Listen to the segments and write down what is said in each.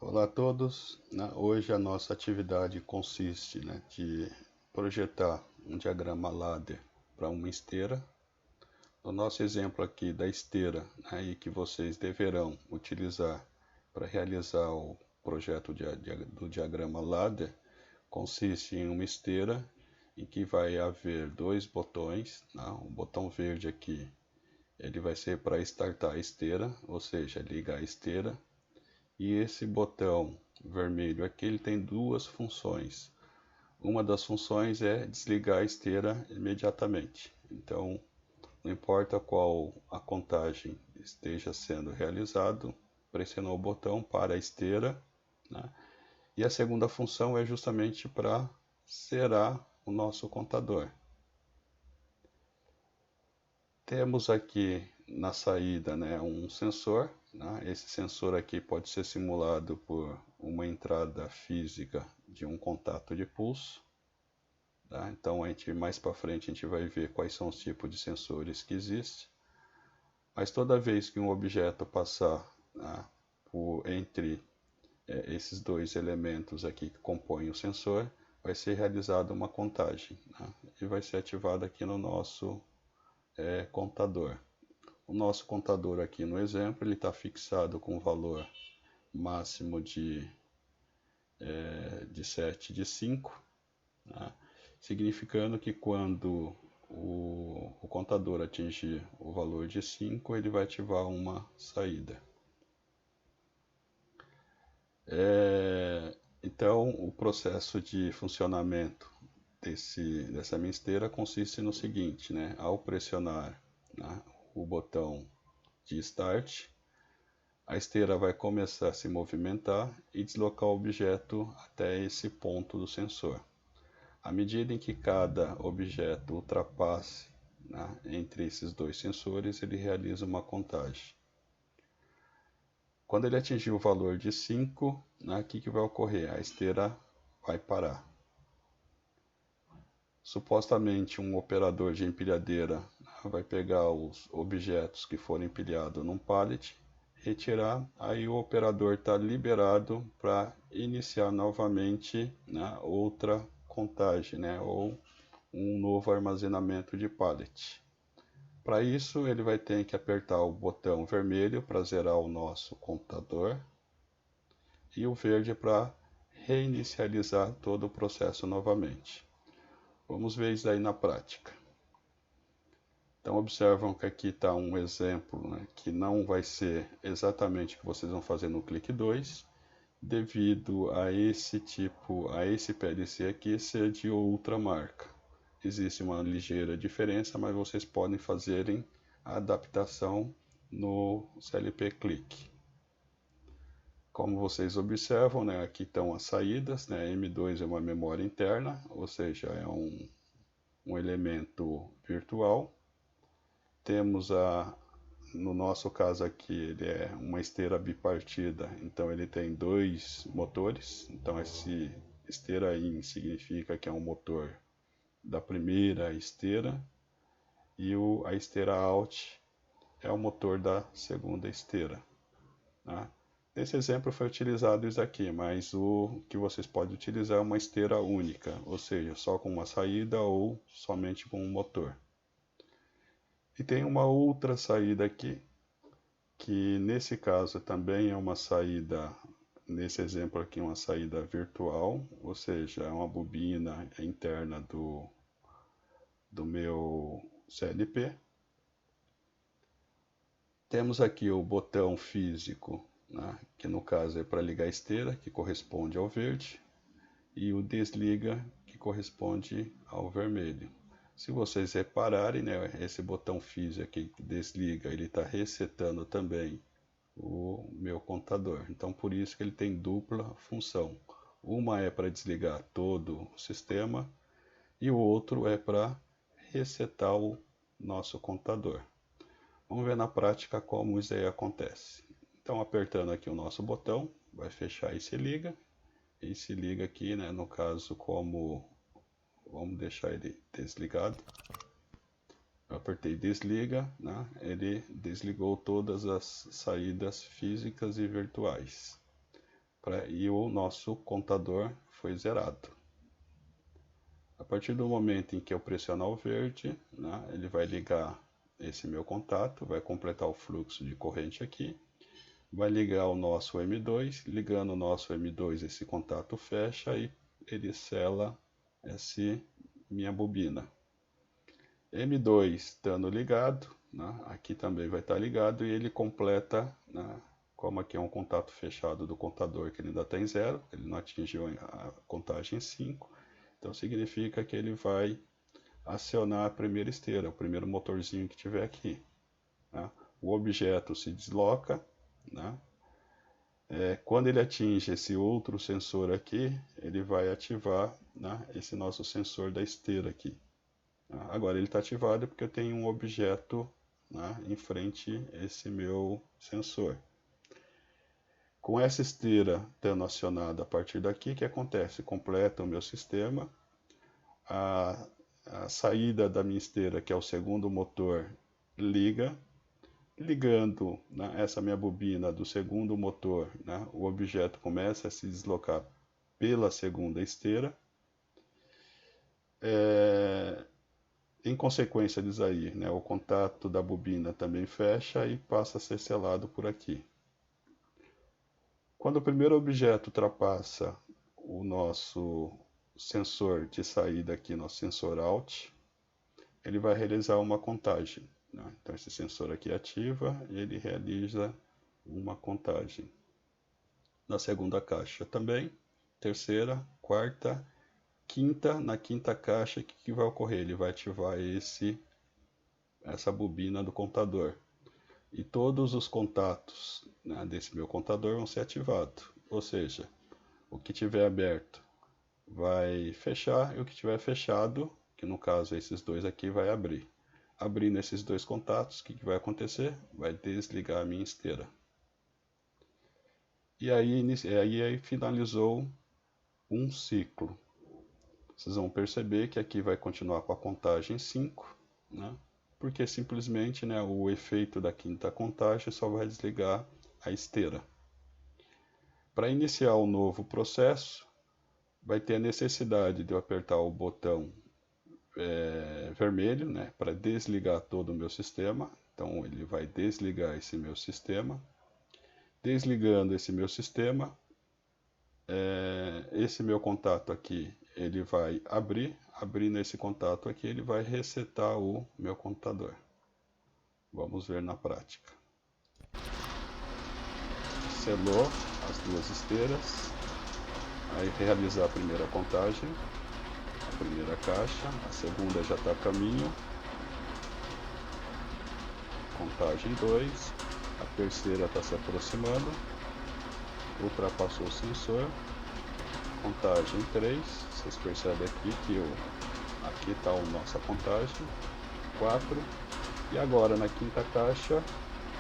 Olá a todos, né? Hoje a nossa atividade consiste, né, de projetar um diagrama ladder para uma esteira. No nosso exemplo aqui da esteira, né, e que vocês deverão utilizar para realizar o projeto do diagrama ladder, consiste em uma esteira em que vai haver dois botões, né? O botão verde aqui ele vai ser para startar a esteira, ou seja, ligar a esteira. E esse botão vermelho aqui ele tem duas funções. Uma das funções é desligar a esteira imediatamente. Então, não importa qual a contagem esteja sendo realizado, pressionou o botão para a esteira, né? E a segunda função é justamente para zerar o nosso contador. Temos aqui na saída, né, um sensor, né? Esse sensor aqui pode ser simulado por uma entrada física de um contato de pulso. Tá? Então mais para frente a gente vai ver quais são os tipos de sensores que existem. Mas toda vez que um objeto passar, né, entre esses dois elementos aqui que compõem o sensor, vai ser realizada uma contagem, né? E vai ser ativada aqui no nosso contador. O nosso contador aqui no exemplo ele está fixado com o valor máximo de 7 de 5, né? Significando que quando o contador atingir o valor de 5, ele vai ativar uma saída. Então, o processo de funcionamento dessa minha esteira consiste no seguinte, né? Ao pressionar, né, o botão de Start, a esteira vai começar a se movimentar e deslocar o objeto até esse ponto do sensor. À medida em que cada objeto ultrapasse, né, entre esses dois sensores, ele realiza uma contagem. Quando ele atingir o valor de 5, né, o que vai ocorrer? A esteira vai parar. Supostamente um operador de empilhadeira, né, vai pegar os objetos que forem empilhados num pallet, retirar, aí o operador está liberado para iniciar novamente, né, outra contagem, né, ou um novo armazenamento de pallet. Para isso, ele vai ter que apertar o botão vermelho para zerar o nosso computador e o verde para reinicializar todo o processo novamente. Vamos ver isso aí na prática. Então observam que aqui está um exemplo, né, que não vai ser exatamente o que vocês vão fazer no clique 2, devido a esse PLC aqui ser de outra marca. Existe uma ligeira diferença, mas vocês podem fazerem a adaptação no CLP Click. Como vocês observam, né, aqui estão as saídas, né, M2 é uma memória interna, ou seja, é um elemento virtual. Temos no nosso caso aqui, ele é uma esteira bipartida, então ele tem dois motores. Então esse esteira in significa que é um motor da primeira esteira e a esteira out é o motor da segunda esteira. Tá? Nesse exemplo foi utilizado isso aqui, mas o que vocês podem utilizar é uma esteira única, ou seja, só com uma saída ou somente com um motor. E tem uma outra saída aqui, que nesse caso também é uma saída, nesse exemplo aqui, uma saída virtual, ou seja, é uma bobina interna do meu CLP. Temos aqui o botão físico, né, que no caso é para ligar a esteira, que corresponde ao verde, e o desliga, que corresponde ao vermelho. Se vocês repararem, né, esse botão físico aqui que desliga, ele está resetando também o meu contador. Então por isso que ele tem dupla função. Uma é para desligar todo o sistema e o outro é para resetar o nosso contador. Vamos ver na prática como isso aí acontece. Então apertando aqui o nosso botão, vai fechar e se liga. E se liga aqui, né, no caso como vamos deixar ele desligado. Eu apertei desliga, né, ele desligou todas as saídas físicas e virtuais. e o nosso contador foi zerado. A partir do momento em que eu pressionar o verde, né, ele vai ligar esse meu contato, vai completar o fluxo de corrente aqui, vai ligar o nosso M2, ligando o nosso M2 esse contato fecha e ele sela essa minha bobina. M2 estando ligado, né, aqui também vai estar ligado e ele completa, né, como aqui é um contato fechado do contador que ele ainda está em 0, ele não atingiu a contagem 5, então significa que ele vai acionar a primeira esteira, o primeiro motorzinho que tiver aqui. Né? O objeto se desloca, né? Quando ele atinge esse outro sensor aqui, ele vai ativar, né, esse nosso sensor da esteira aqui. Agora ele está ativado porque eu tenho um objeto, né, em frente a esse meu sensor. Com essa esteira estando acionada a partir daqui, o que acontece? Completa o meu sistema, a saída da minha esteira, que é o segundo motor, liga. Ligando, né, essa minha bobina do segundo motor, né, o objeto começa a se deslocar pela segunda esteira. Em consequência disso aí, né, o contato da bobina também fecha e passa a ser selado por aqui. Quando o primeiro objeto ultrapassa o nosso sensor de saída aqui, nosso sensor out, ele vai realizar uma contagem. Né? Então esse sensor aqui ativa e ele realiza uma contagem. Na segunda caixa também, terceira, quarta, quinta. Na quinta caixa, o que vai ocorrer? Ele vai ativar essa bobina do contador. E todos os contatos, né, desse meu contador vão ser ativados. Ou seja, o que tiver aberto vai fechar e o que tiver fechado, que no caso esses dois aqui, vai abrir. Abrindo esses dois contatos, o que vai acontecer? Vai desligar a minha esteira. E aí finalizou um ciclo. Vocês vão perceber que aqui vai continuar com a contagem 5, né? Porque simplesmente, né, o efeito da quinta contagem só vai desligar a esteira. Para iniciar o novo processo, vai ter a necessidade de eu apertar o botão vermelho, né, para desligar todo o meu sistema. Então ele vai desligar esse meu sistema. Desligando esse meu sistema, esse meu contato aqui, ele vai abrir. Abrindo esse contato aqui, ele vai resetar o meu computador. Vamos ver na prática. Selou as duas esteiras. Aí realizar a primeira contagem. A primeira caixa. A segunda já está a caminho. Contagem 2. A terceira está se aproximando. Ultrapassou o sensor. Contagem 3. Vocês percebem aqui que aqui está a nossa contagem. 4. E agora na quinta caixa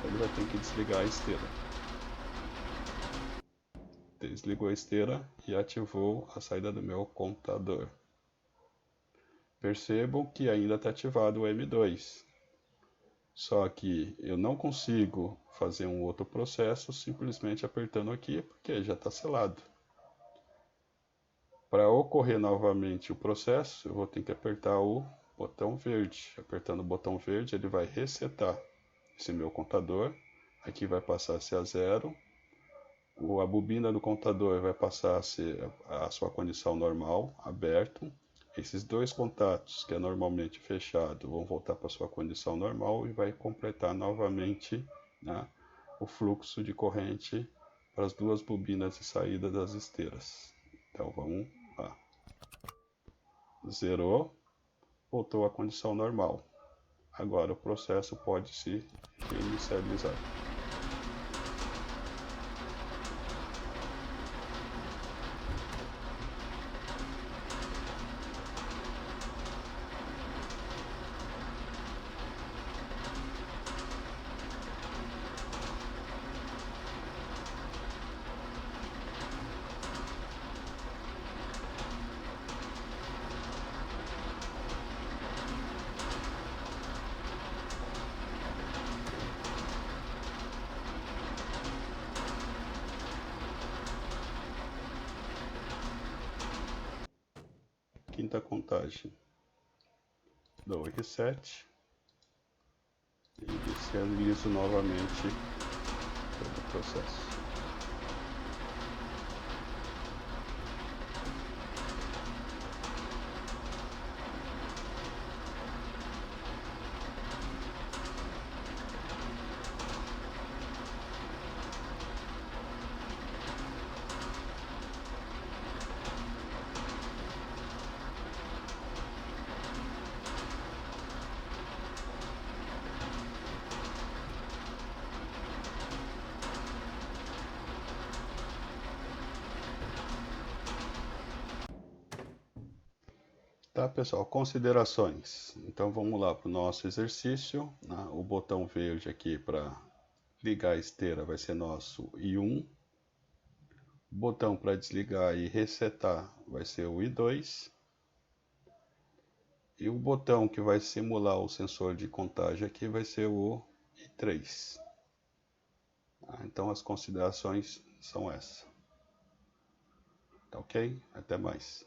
ele vai ter que desligar a esteira. Desligou a esteira e ativou a saída do meu computador. Percebam que ainda está ativado o M2. Só que eu não consigo fazer um outro processo simplesmente apertando aqui, porque já está selado. Para ocorrer novamente o processo, eu vou ter que apertar o botão verde. Apertando o botão verde, ele vai resetar esse meu contador. Aqui vai passar a ser a 0. A bobina do contador vai passar a ser a sua condição normal, aberto. Esses dois contatos, que é normalmente fechado, vão voltar para a sua condição normal e vai completar novamente, né, o fluxo de corrente para as duas bobinas de saída das esteiras. Então vamos lá. Zerou, voltou à condição normal. Agora o processo pode se reinicializar. quinta contagem. Dou reset e inicializo novamente todo o processo. Tá, pessoal, considerações. Então vamos lá para o nosso exercício, né? O botão verde aqui para ligar a esteira vai ser nosso I1. O botão para desligar e resetar vai ser o I2. E o botão que vai simular o sensor de contagem aqui vai ser o I3. Então as considerações são essas. Tá ok? Até mais.